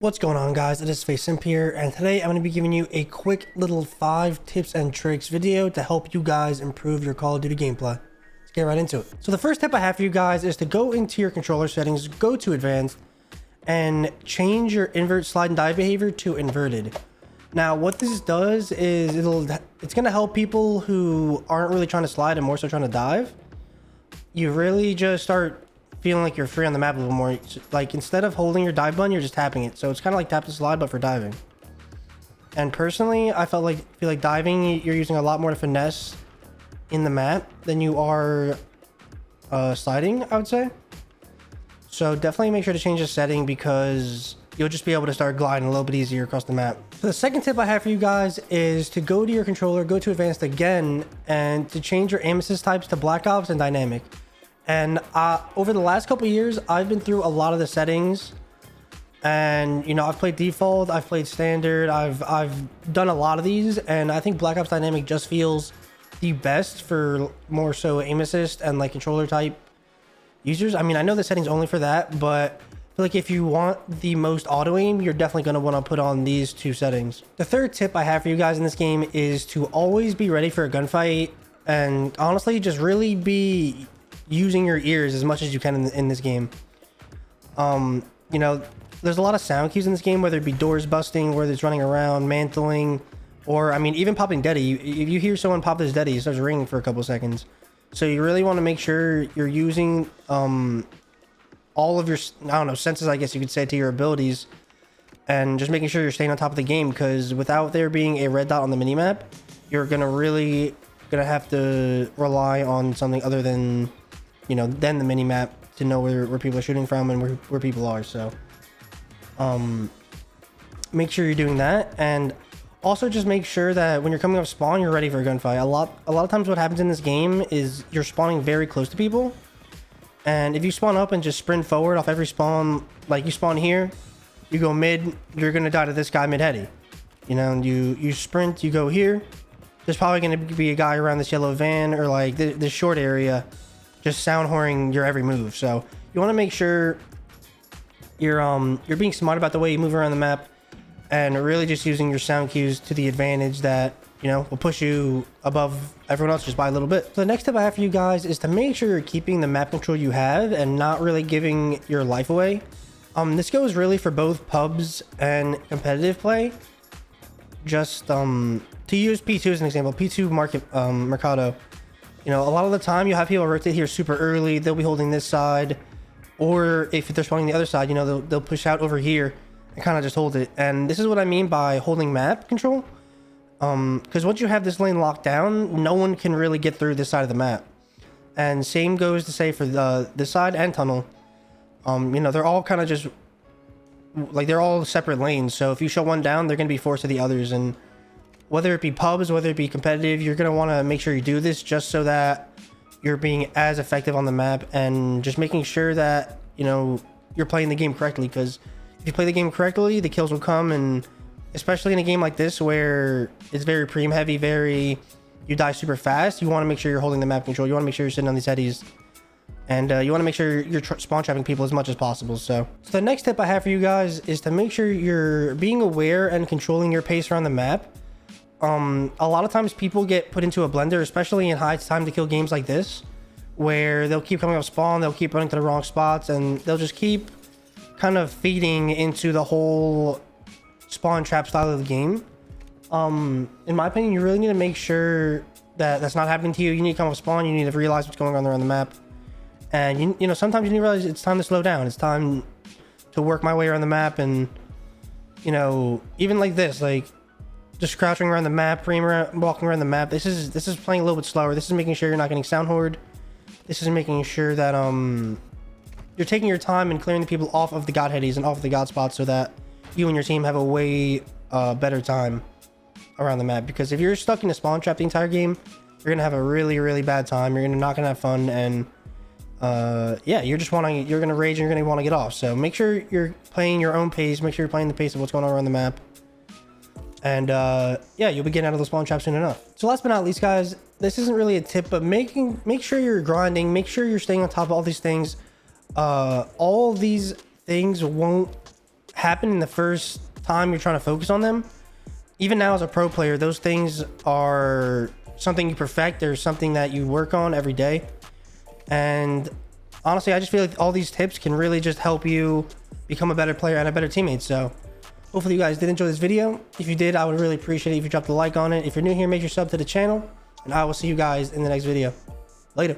What's going on, guys? It is FaZe Simp here, and today I'm going to be giving you a quick little 5 tips and tricks video to help you guys improve your Call of Duty gameplay. Let's get right into it. So the first tip I have for you guys is to go into your controller settings, go to advanced, and change your invert slide and dive behavior to inverted. Now what this does is it's going to help people who aren't really trying to slide and more so trying to dive. You really just start feeling like you're free on the map a little more. Like, instead of holding your dive button, you're just tapping it. So it's kind of like tap to slide, but for diving. And personally, I feel like diving, you're using a lot more finesse in the map than you are sliding, I would say. So definitely make sure to change the setting, because you'll just be able to start gliding a little bit easier across the map. So the second tip I have for you guys is to go to your controller, go to advanced again, and to change your aim assist types to Black Ops and dynamic. And over the last couple of years, I've been through a lot of the settings, and I've played default, I've played standard, I've done a lot of these, and I think Black Ops Dynamic just feels the best for more so aim assist and like controller type users. I mean, I know the settings only for that, but I feel like if you want the most auto aim, you're definitely going to want to put on these two settings. The third tip I have for you guys in this game is to always be ready for a gunfight, and honestly, just really be using your ears as much as you can in this game. There's a lot of sound cues in this game, whether it be doors busting, whether it's running around, mantling, or I mean, even popping deadie. If you hear someone pop this deadie, it starts ringing for a couple seconds. So you really want to make sure you're using all of your, I don't know, senses, I guess you could say, to your abilities, and just making sure you're staying on top of the game, because without there being a red dot on the minimap, you're gonna have to rely on something other than then the mini map to know where people are shooting from and where people are. So make sure you're doing that, and also just make sure that when you're coming up spawn, you're ready for a gunfight. A lot of times what happens in this game is you're spawning very close to people, and if you spawn up and just sprint forward off every spawn, like you spawn here, you go mid, you're gonna die to this guy mid heady. You sprint, you go here, there's probably gonna be a guy around this yellow van or like this short area just sound horning your every move. So you want to make sure you're being smart about the way you move around the map, and really just using your sound cues to the advantage that will push you above everyone else just by a little bit. So the next tip I have for you guys is to make sure you're keeping the map control you have and not really giving your life away. This goes really for both pubs and competitive play. Just to use P2 as an example, P2 Mercado. A lot of the time you have people rotate here super early. They'll be holding this side, or if they're spawning the other side, they'll push out over here and kind of just hold it. And this is what I mean by holding map control. Because once you have this lane locked down, no one can really get through this side of the map. And same goes to say for this side and tunnel. They're all kind of just like, they're all separate lanes. So if you shut one down, they're going to be forced to the others. And whether it be pubs, whether it be competitive, you're going to want to make sure you do this just so that you're being as effective on the map, and just making sure that, you're playing the game correctly. Because if you play the game correctly, the kills will come. And especially in a game like this where it's very preem heavy, you die super fast, you want to make sure you're holding the map control. You want to make sure you're sitting on these headies. And you want to make sure you're spawn trapping people as much as possible. So the next tip I have for you guys is to make sure you're being aware and controlling your pace around the map. A lot of times people get put into a blender, especially in high time to kill games like this, where they'll keep coming up spawn, they'll keep running to the wrong spots, and they'll just keep kind of feeding into the whole spawn trap style of the game. In my opinion, you really need to make sure that that's not happening to you. You need to come up spawn, you need to realize what's going on around the map. And sometimes you need to realize it's time to slow down. It's time to work my way around the map. And even like this, like just crouching around the map, walking around the map. This is playing a little bit slower. This is making sure you're not getting sound hoard. This is making sure that you're taking your time and clearing the people off of the god headies and off of the god spots, so that you and your team have a way better time around the map. Because if you're stuck in a spawn trap the entire game, you're gonna have a really bad time. You're not gonna have fun, and you're gonna rage and you're gonna want to get off. So make sure you're playing your own pace. Make sure you're playing the pace of what's going on around the map. And you'll be getting out of the spawn trap soon enough. So last but not least, guys, this isn't really a tip, but make sure you're grinding, make sure you're staying on top of all these things. All these things won't happen in the first time you're trying to focus on them. Even now as a pro player, those things are something you perfect. There's something that you work on every day. And honestly, I just feel like all these tips can really just help you become a better player and a better teammate. So hopefully you guys did enjoy this video. If you did, I would really appreciate it if you dropped a like on it. If you're new here, make sure you sub to the channel, and I will see you guys in the next video. Later.